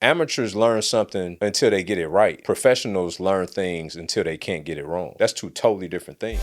Amateurs learn something until they get it right. Professionals learn things until they can't get it wrong. That's two totally different things.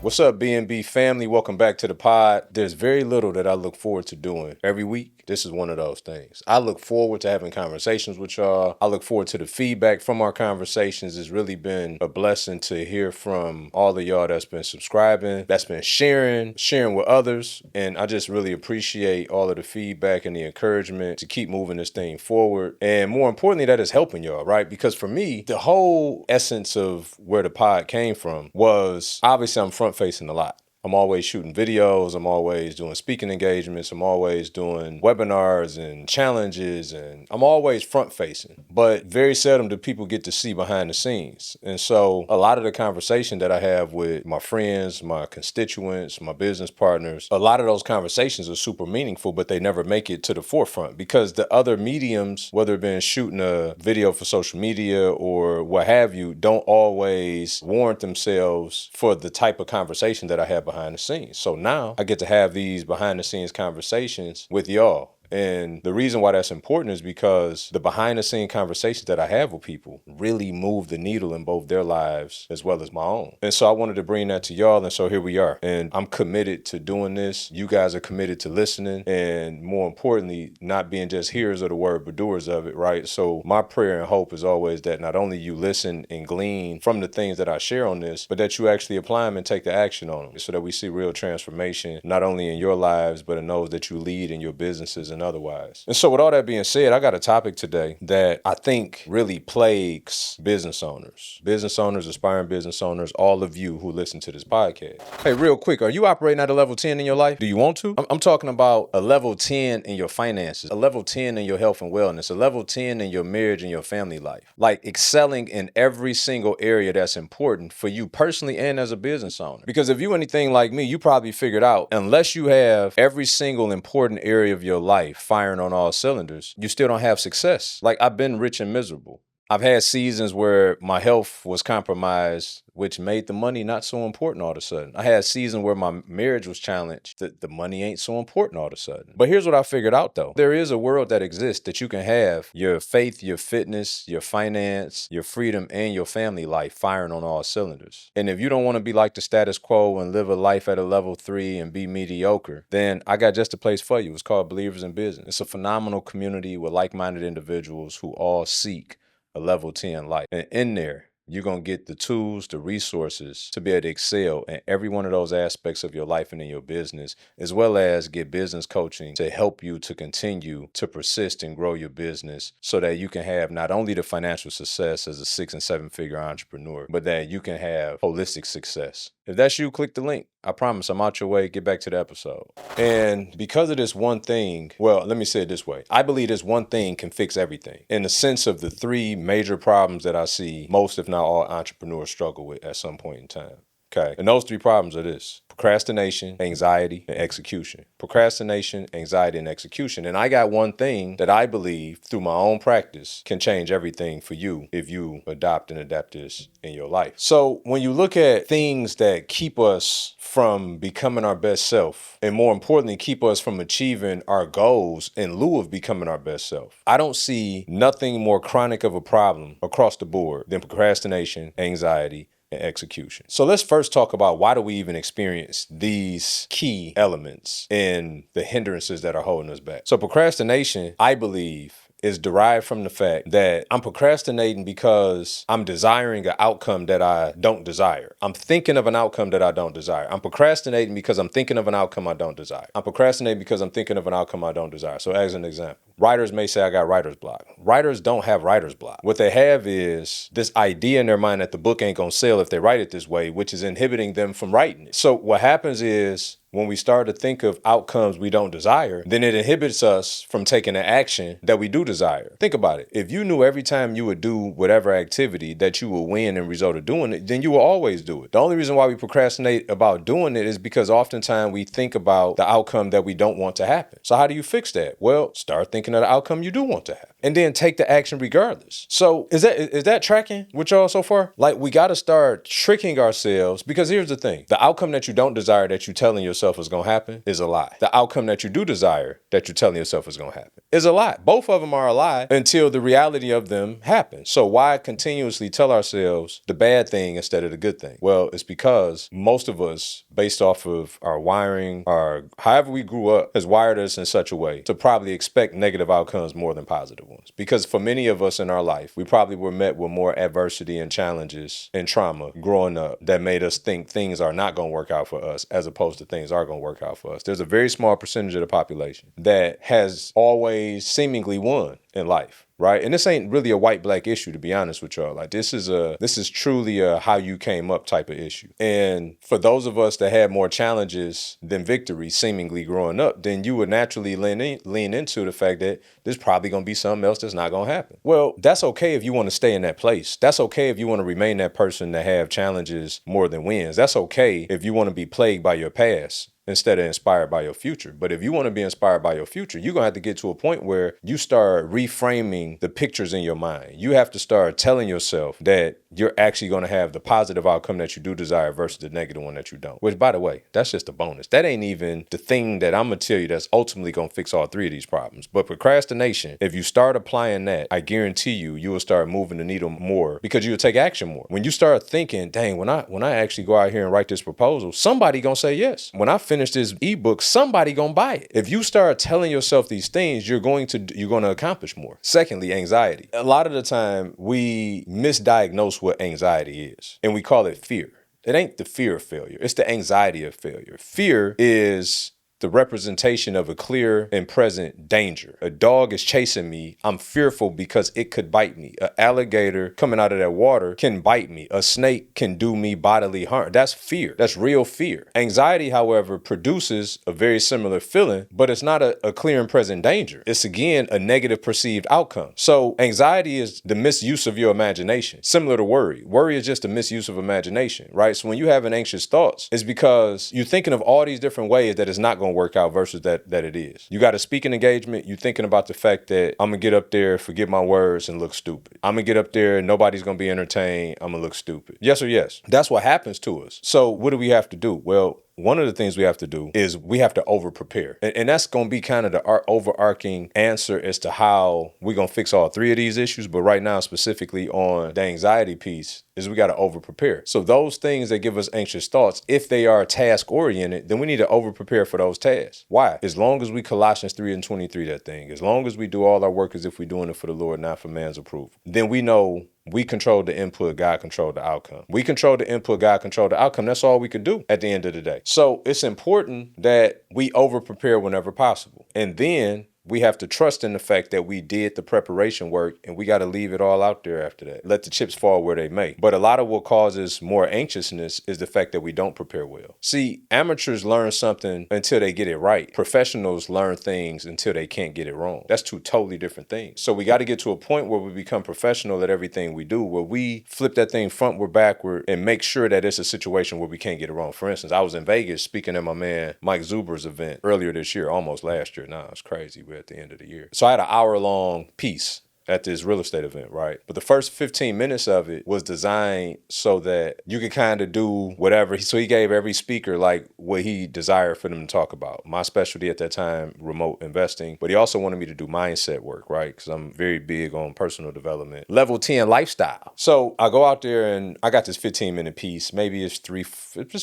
What's up, B&B family? Welcome back to the pod. There's very little that I look forward to doing every week. This is one of those things. I look forward to having conversations with y'all. I look forward to the feedback from our conversations. It's really been a blessing to hear from all of y'all that's been subscribing, that's been sharing with others. And I just really appreciate all of the feedback and the encouragement to keep moving this thing forward. And more importantly, that is helping y'all, right? Because for me, the whole essence of where the pod came from was obviously I'm front facing a lot. I'm always shooting videos. I'm always doing speaking engagements. I'm always doing webinars and challenges, and I'm always front facing. But very seldom do people get to see behind the scenes. And so a lot of the conversation that I have with my friends, my constituents, my business partners, a lot of those conversations are super meaningful, but they never make it to the forefront because the other mediums, whether it been shooting a video for social media or what have you, don't always warrant themselves for the type of conversation that I have behind the scenes. So now I get to have these behind the scenes conversations with y'all. And the reason why that's important is because the behind the scene conversations that I have with people really move the needle in both their lives as well as my own. And so I wanted to bring that to y'all. And so here we are. And I'm committed to doing this. You guys are committed to listening. And more importantly, not being just hearers of the word, but doers of it, right? So my prayer and hope is always that not only you listen and glean from the things that I share on this, but that you actually apply them and take the action on them so that we see real transformation, not only in your lives, but in those that you lead in your businesses and otherwise. And so with all that being said, I got a topic today that I think really plagues business owners, aspiring business owners, all of you who listen to this podcast. Hey, real quick, are you operating at a level 10 in your life? Do you want to? I'm talking about a level 10 in your finances, a level 10 in your health and wellness, a level 10 in your marriage and your family life. Like excelling in every single area that's important for you personally and as a business owner. Because if you anything like me, you probably figured out, unless you have every single important area of your life firing on all cylinders, you still don't have success. Like I've been rich and miserable. I've had seasons where my health was compromised, which made the money not so important all of a sudden. I had seasons where my marriage was challenged. The money ain't so important all of a sudden. But here's what I figured out though. There is a world that exists that you can have your faith, your fitness, your finance, your freedom, and your family life firing on all cylinders. And if you don't want to be like the status quo and live a life at a level 3 and be mediocre, then I got just a place for you. It's called Believers in Business. It's a phenomenal community with like-minded individuals who all seek a level 10 life. And in there, you're going to get the tools, the resources to be able to excel in every one of those aspects of your life and in your business, as well as get business coaching to help you to continue to persist and grow your business so that you can have not only the financial success as a 6- and 7-figure entrepreneur, but that you can have holistic success. If that's you, click the link. I promise I'm out your way. Get back to the episode. And because of this one thing, well, let me say it this way. I believe this one thing can fix everything in the sense of the 3 major problems that I see most, if not all, entrepreneurs struggle with at some point in time. Okay. And those 3 problems are this: procrastination, anxiety, and execution. Procrastination, anxiety, and execution. And I got one thing that I believe through my own practice can change everything for you if you adopt and adapt this in your life. So when you look at things that keep us from becoming our best self, and more importantly, keep us from achieving our goals in lieu of becoming our best self, I don't see nothing more chronic of a problem across the board than procrastination, anxiety, and execution. So let's first talk about why do we even experience these key elements in the hindrances that are holding us back. So procrastination, I believe, is derived from the fact that I'm procrastinating because I'm desiring an outcome that I don't desire. I'm thinking of an outcome that I don't desire. I'm procrastinating because I'm thinking of an outcome I don't desire. I'm procrastinating because I'm thinking of an outcome I don't desire. So as an example, writers may say I got writer's block. Writers don't have writer's block. What they have is this idea in their mind that the book ain't gonna sell if they write it this way, which is inhibiting them from writing it. So what happens is when we start to think of outcomes we don't desire, then it inhibits us from taking the action that we do desire. Think about it. If you knew every time you would do whatever activity that you will win and result of doing it, then you will always do it. The only reason why we procrastinate about doing it is because oftentimes we think about the outcome that we don't want to happen. So how do you fix that? Well, start thinking of the outcome you do want to have. and then take the action regardless. So is that tracking with y'all so far? Like, we got to start tricking ourselves, because here's the thing. The outcome that you don't desire that you're telling yourself is going to happen is a lie. The outcome that you do desire that you're telling yourself is going to happen is a lie. Both of them are a lie until the reality of them happens. So why continuously tell ourselves the bad thing instead of the good thing? Well, it's because most of us, based off of our wiring, our however we grew up, has wired us in such a way to probably expect negative outcomes more than positive ones. Because for many of us in our life, we probably were met with more adversity and challenges and trauma growing up that made us think things are not going to work out for us as opposed to things are going to work out for us. There's a very small percentage of the population that has always seemingly won in life. Right. And this ain't really a white black issue, to be honest with y'all. Like, this is truly a how you came up type of issue. And for those of us that had more challenges than victories seemingly growing up, then you would naturally lean into the fact that there's probably going to be something else that's not going to happen. Well, that's okay if you want to stay in that place. That's okay if you want to remain that person that have challenges more than wins. That's okay if you want to be plagued by your past instead of inspired by your future. But if you want to be inspired by your future, you're going to have to get to a point where you start reframing the pictures in your mind. You have to start telling yourself that you're actually going to have the positive outcome that you do desire versus the negative one that you don't. Which, by the way, that's just a bonus. That ain't even the thing that I'm going to tell you that's ultimately going to fix all three of these problems. But procrastination, if you start applying that, I guarantee you will start moving the needle more because you'll take action more. When you start thinking, dang, when I actually go out here and write this proposal, somebody going to say yes. When I finish this ebook, somebody gonna buy it. If you start telling yourself these things, you're going to accomplish more. Secondly, anxiety. A lot of the time we misdiagnose what anxiety is, and we call it fear. It ain't the fear of failure. It's the anxiety of failure. Fear is the representation of a clear and present danger. A dog is chasing me. I'm fearful because it could bite me. An alligator coming out of that water can bite me. A snake can do me bodily harm. That's fear. That's real fear. Anxiety, however, produces a very similar feeling, but it's not a clear and present danger. It's, again, a negative perceived outcome. So anxiety is the misuse of your imagination, similar to worry. Worry is just a misuse of imagination, right? So when you have an anxious thoughts, it's because you're thinking of all these different ways that it's not going to work out versus that it is. You got a speaking engagement, you're thinking about the fact that I'm gonna get up there, forget my words, and look stupid. I'm gonna get up there and nobody's gonna be entertained, I'm gonna look stupid. Yes or yes? That's what happens to us. So what do we have to do? Well, one of the things we have to do is we have to over-prepare. And that's going to be kind of the overarching answer as to how we're going to fix all three of these issues. But right now, specifically on the anxiety piece, is we got to over-prepare. So those things that give us anxious thoughts, if they are task-oriented, then we need to over-prepare for those tasks. Why? As long as we Colossians 3:23 that thing, as long as we do all our work as if we're doing it for the Lord, not for man's approval, then we know we control the input, God controlled the outcome. We control the input, God controlled the outcome. That's all we can do at the end of the day. So it's important that we over-prepare whenever possible. And then we have to trust in the fact that we did the preparation work, and we got to leave it all out there after that. Let the chips fall where they may. But a lot of what causes more anxiousness is the fact that we don't prepare well. See, amateurs learn something until they get it right. Professionals learn things until they can't get it wrong. That's two totally different things. So we got to get to a point where we become professional at everything we do, where we flip that thing frontward, backward, and make sure that it's a situation where we can't get it wrong. For instance, I was in Vegas speaking at my man Mike Zuber's event earlier this year, almost last year. Nah, it's crazy. We're at the end of the year. So I had an hour-long piece at this real estate event, right? But the first 15 minutes of it was designed so that you could kind of do whatever. So he gave every speaker like what he desired for them to talk about. My specialty at that time, remote investing, but he also wanted me to do mindset work, right? Because I'm very big on personal development, level 10 lifestyle. So I go out there and I got this 15-minute piece. Maybe it's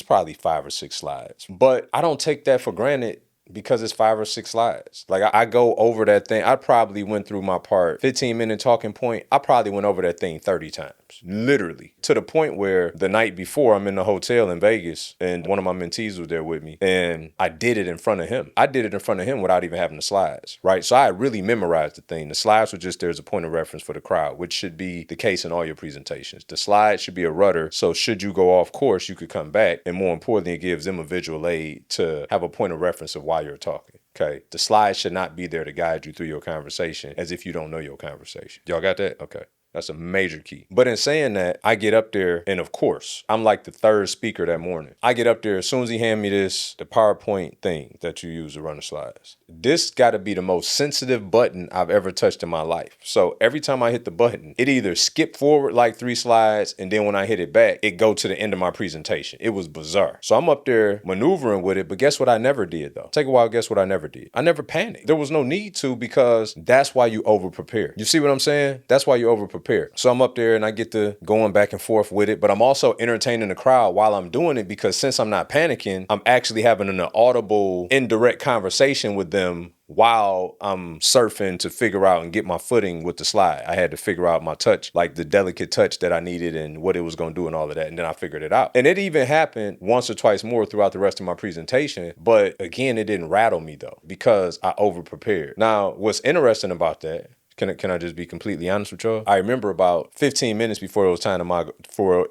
probably 5 or 6 slides, but I don't take that for granted because it's 5 or 6 slides. Like I go over that thing. I probably went through my part, 15-minute talking point. I probably went over that thing 30 times, literally, to the point where the night before I'm in the hotel in Vegas and one of my mentees was there with me and I did it in front of him. I did it in front of him without even having the slides, right? So I really memorized the thing. The slides were just there as a point of reference for the crowd, which should be the case in all your presentations. The slides should be a rudder, so should you go off course, you could come back. And more importantly, it gives them a visual aid to have a point of reference of why you're talking. Okay. The slides should not be there to guide you through your conversation as if you don't know your conversation. Y'all got that? Okay. That's a major key. But in saying that, I get up there, and of course, I'm like the third speaker that morning. I get up there, as soon as he hand me the PowerPoint thing that you use to run the slides. This got to be the most sensitive button I've ever touched in my life. So every time I hit the button, it either skip forward like 3 slides, and then when I hit it back, it go to the end of my presentation. It was bizarre. So I'm up there maneuvering with it, but guess what I never did though? Take a while, guess what I never did? I never panicked. There was no need to, because that's why you over prepare. You see what I'm saying? That's why you over prepare. So I'm up there and I get to going back and forth with it, but I'm also entertaining the crowd while I'm doing it, because since I'm not panicking, I'm actually having an audible, indirect conversation with them while I'm surfing to figure out and get my footing with the slide. I had to figure out my touch, like the delicate touch that I needed and what it was going to do and all of that. And then I figured it out. And it even happened once or twice more throughout the rest of my presentation. But again, it didn't rattle me though, because I over prepared. Now, what's interesting about that, can I just be completely honest with y'all? I remember about 15 minutes before it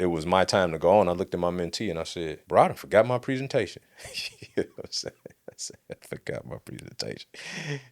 was my time to go on, I looked at my mentee and I said, bro, I forgot my presentation. You know what I'm saying? I said, I forgot my presentation.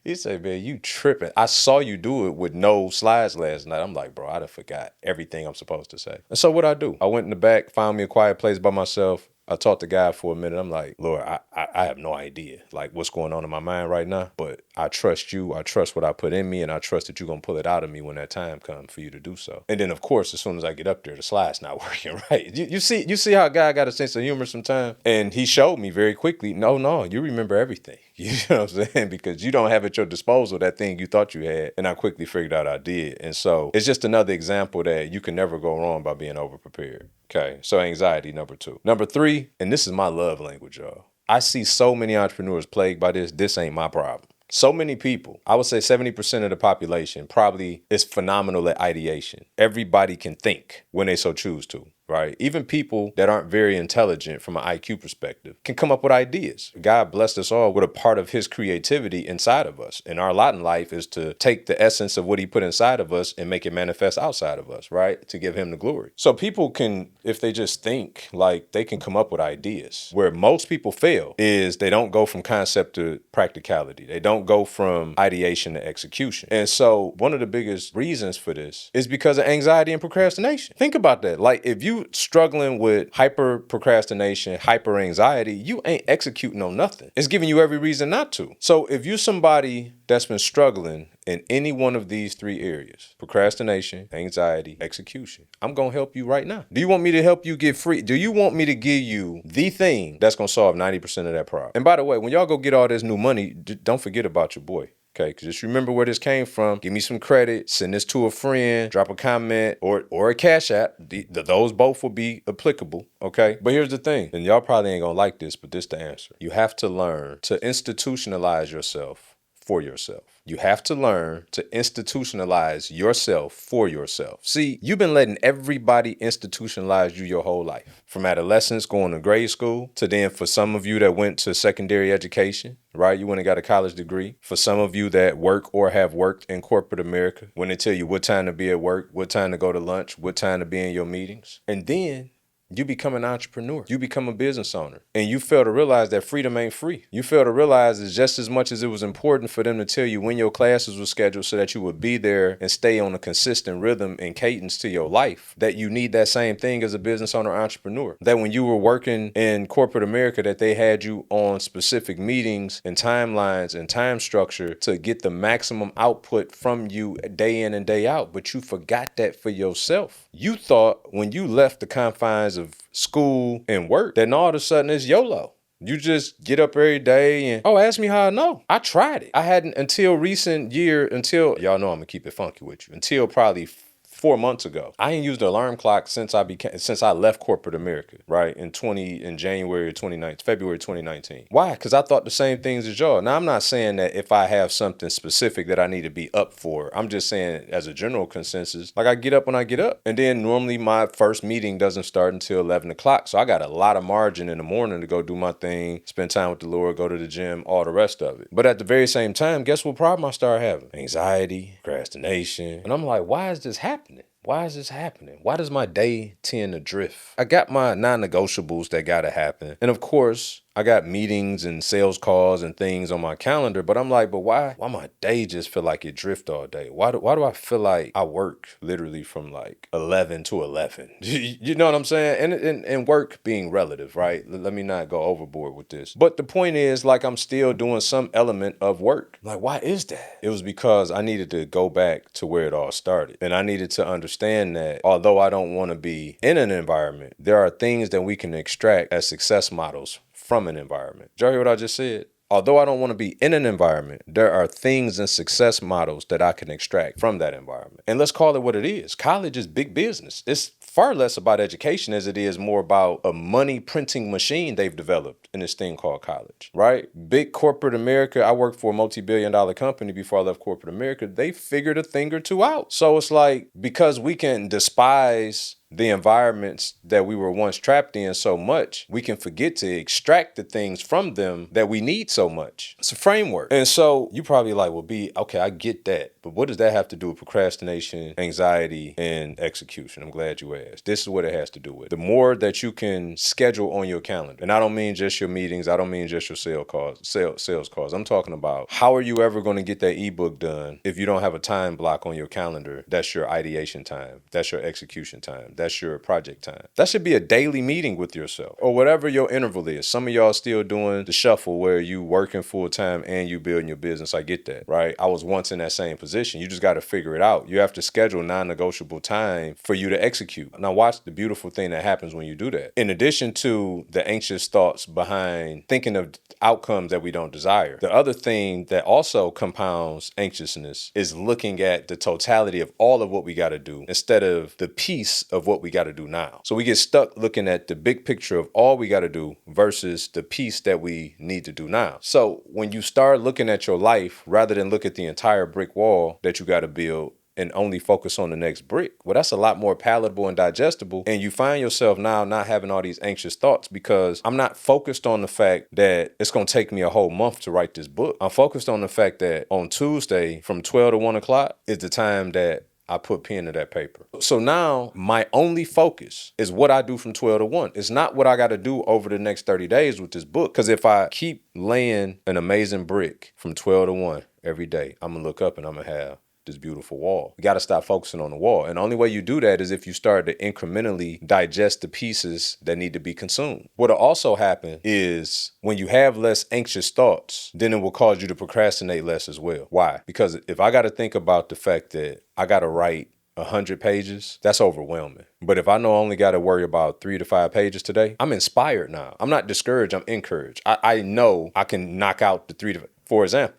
He said, man, you tripping. I saw you do it with no slides last night. I'm like, bro, I done forgot everything I'm supposed to say. And so what I do? I went in the back, found me a quiet place by myself. I talked to God for a minute. I'm like, Lord, I have no idea like what's going on in my mind right now, but I trust you. I trust what I put in me, and I trust that you're going to pull it out of me when that time comes for you to do so. And then, of course, as soon as I get up there, the slide's not working right. You see how God got a sense of humor sometimes? And he showed me very quickly, no, you remember everything. You know what I'm saying? Because you don't have at your disposal that thing you thought you had. And I quickly figured out I did. And so it's just another example that you can never go wrong by being over-prepared. Okay, so anxiety, number 2. Number 3, and this is my love language, y'all. I see so many entrepreneurs plagued by this. This ain't my problem. So many people, I would say 70% of the population probably is phenomenal at ideation. Everybody can think when they so choose to. Right? Even people that aren't very intelligent from an IQ perspective can come up with ideas. God blessed us all with a part of his creativity inside of us. And our lot in life is to take the essence of what he put inside of us and make it manifest outside of us, right? To give him the glory. So people can, if they just think, like they can come up with ideas. Where most people fail is they don't go from concept to practicality. They don't go from ideation to execution. And so one of the biggest reasons for this is because of anxiety and procrastination. Think about that. Like if you struggling with hyper procrastination, hyper anxiety, you ain't executing on nothing. It's giving you every reason not to. So if you're somebody that's been struggling in any one of these 3 areas, procrastination, anxiety, execution, I'm going to help you right now. Do you want me to help you get free? Do you want me to give you the thing that's going to solve 90% of that problem? And by the way, when y'all go get all this new money, don't forget about your boy. Okay, because just remember where this came from. Give me some credit, send this to a friend, drop a comment or a cash app. Those both will be applicable, okay? But here's the thing, and y'all probably ain't gonna like this, but this the answer. You have to learn to institutionalize yourself for yourself. You have to learn to institutionalize yourself for yourself. See, you've been letting everybody institutionalize you your whole life. From adolescence, going to grade school, to then for some of you that went to secondary education, right? You went and got a college degree. For some of you that work or have worked in corporate America, when they tell you what time to be at work, what time to go to lunch, what time to be in your meetings. And then you become an entrepreneur. You become a business owner. And you fail to realize that freedom ain't free. You fail to realize it's just as much as it was important for them to tell you when your classes were scheduled so that you would be there and stay on a consistent rhythm and cadence to your life, that you need that same thing as a business owner entrepreneur. That when you were working in corporate America, that they had you on specific meetings and timelines and time structure to get the maximum output from you day in and day out. But you forgot that for yourself. You thought when you left the confines of school and work, then all of a sudden it's YOLO. You just get up every day and, ask me how I know. I tried it. I hadn't until y'all know I'm gonna keep it funky with you, until probably 4 months ago. I ain't used an alarm clock since I left corporate America, right? In February 2019. Why? Because I thought the same things as y'all. Now, I'm not saying that if I have something specific that I need to be up for. I'm just saying as a general consensus, like I get up when I get up. And then normally my first meeting doesn't start until 11 o'clock. So I got a lot of margin in the morning to go do my thing, spend time with the Lord, go to the gym, all the rest of it. But at the very same time, guess what problem I start having? Anxiety, procrastination. And I'm like, why is this happening? Why is this happening? Why does my day tend to drift? I got my non-negotiables that gotta happen. And of course, I got meetings and sales calls and things on my calendar, but I'm like, but why my day just feel like it drift all day? Why do I feel like I work literally from like 11 to 11? You know what I'm saying? And work being relative, right? Let me not go overboard with this. But the point is, like, I'm still doing some element of work. Like, why is that? It was because I needed to go back to where it all started. And I needed to understand that although I don't want to be in an environment, there are things that we can extract as success models from an environment. Did y'all hear what I just said? Although I don't want to be in an environment, there are things and success models that I can extract from that environment. And let's call it what it is. College is big business. It's far less about education as it is more about a money printing machine they've developed in this thing called college, right? Big corporate America. I worked for a multi-billion-dollar company before I left corporate America. They figured a thing or two out. So it's like, because we can despise the environments that we were once trapped in so much, we can forget to extract the things from them that we need so much. It's a framework. And so you probably like, well, okay, I get that. But what does that have to do with procrastination, anxiety, and execution? I'm glad you asked. This is what it has to do with. The more that you can schedule on your calendar, and I don't mean just your meetings, I don't mean just your sales calls. I'm talking about, how are you ever going to get that ebook done if you don't have a time block on your calendar? That's your ideation time. That's your execution time. That's your project time. That should be a daily meeting with yourself, or whatever your interval is. Some of y'all still doing the shuffle where you working full time and you building your business. I get that, right? I was once in that same position. You just got to figure it out. You have to schedule non-negotiable time for you to execute. Now watch the beautiful thing that happens when you do that. In addition to the anxious thoughts behind thinking of outcomes that we don't desire, the other thing that also compounds anxiousness is looking at the totality of all of what we got to do instead of the piece of what we got to do now. So we get stuck looking at the big picture of all we got to do versus the piece that we need to do now. So when you start looking at your life rather than look at the entire brick wall that you got to build and only focus on the next brick, well, that's a lot more palatable and digestible. And you find yourself now not having all these anxious thoughts, because I'm not focused on the fact that it's going to take me a whole month to write this book. I'm focused on the fact that on Tuesday from 12 to 1 o'clock is the time that I put pen to that paper. So now my only focus is what I do from 12 to 1. It's not what I got to do over the next 30 days with this book. Because if I keep laying an amazing brick from 12 to 1 every day, I'm going to look up and I'm going to have this beautiful wall. You got to stop focusing on the wall. And the only way you do that is if you start to incrementally digest the pieces that need to be consumed. What'll also happen is when you have less anxious thoughts, then it will cause you to procrastinate less as well. Why? Because if I got to think about the fact that I got to write 100 pages, that's overwhelming. But if I know I only got to worry about 3 to 5 pages today, I'm inspired now. I'm not discouraged, I'm encouraged. I know I can knock out the 3 to 5. For example,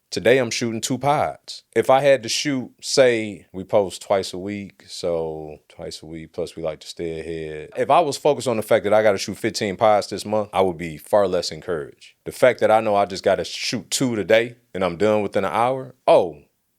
today I'm shooting 2 pods. If I had to shoot, say we post twice a week, so twice a week, plus we like to stay ahead. If I was focused on the fact that I got to shoot 15 pods this month, I would be far less encouraged. The fact that I know I just got to shoot 2 today and I'm done within an hour,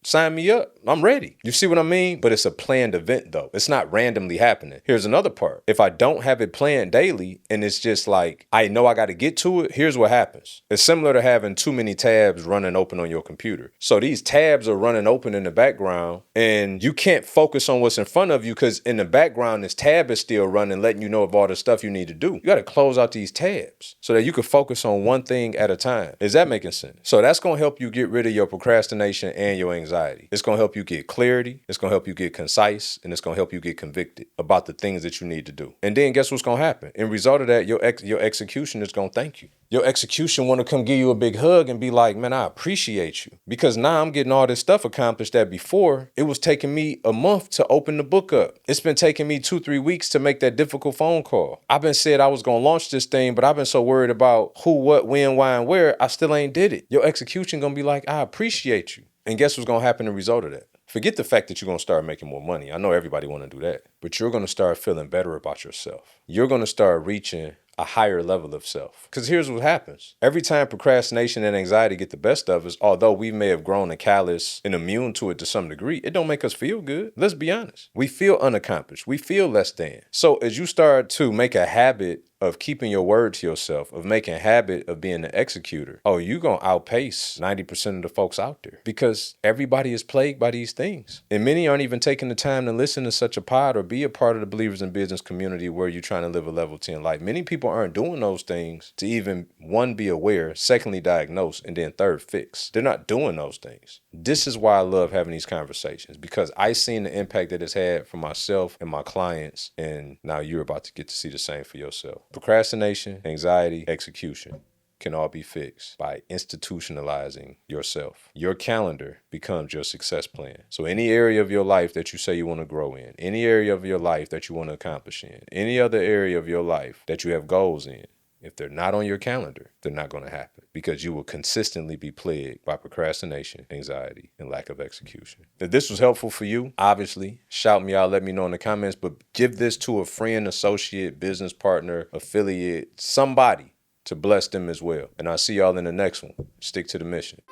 sign me up. I'm ready. You see what I mean? But it's a planned event though. It's not randomly happening. Here's another part. If I don't have it planned daily and it's just like, I know I got to get to it, here's what happens. It's similar to having too many tabs running open on your computer. So these tabs are running open in the background and you can't focus on what's in front of you because in the background, this tab is still running, letting you know of all the stuff you need to do. You got to close out these tabs so that you can focus on one thing at a time. Is that making sense? So that's going to help you get rid of your procrastination and your anxiety. It's going to help you get clarity. It's going to help you get concise, and it's going to help you get convicted about the things that you need to do. And then guess what's going to happen? In result of that, your execution is going to thank you. Your execution want to come give you a big hug and be like, man, I appreciate you. Because now I'm getting all this stuff accomplished that before it was taking me a month to open the book up. It's been taking me 2-3 weeks to make that difficult phone call. I've been said I was going to launch this thing, but I've been so worried about who, what, when, why, and where, I still ain't did it. Your execution going to be like, I appreciate you. And guess what's going to happen as a result of that? Forget the fact that you're going to start making more money. I know everybody want to do that. But you're going to start feeling better about yourself. You're going to start reaching a higher level of self. Because here's what happens. Every time procrastination and anxiety get the best of us, although we may have grown callous and immune to it to some degree, it don't make us feel good. Let's be honest. We feel unaccomplished. We feel less than. So as you start to make a habit of keeping your word to yourself, of making a habit of being an executor, oh, you're going to outpace 90% of the folks out there because everybody is plagued by these things. And many aren't even taking the time to listen to such a pod or be a part of the Believers in Business community where you're trying to live a level 10 life. Many people aren't doing those things to even, one, be aware, secondly, diagnose, and then third, fix. They're not doing those things. This is why I love having these conversations, because I've seen the impact that it's had for myself and my clients, and now you're about to get to see the same for yourself. Procrastination, anxiety, execution can all be fixed by institutionalizing yourself. Your calendar becomes your success plan. So any area of your life that you say you want to grow in, any area of your life that you want to accomplish in, any other area of your life that you have goals in, if they're not on your calendar, they're not going to happen because you will consistently be plagued by procrastination, anxiety, and lack of execution. If this was helpful for you, obviously, shout me out, let me know in the comments, but give this to a friend, associate, business partner, affiliate, somebody to bless them as well. And I'll see y'all in the next one. Stick to the mission.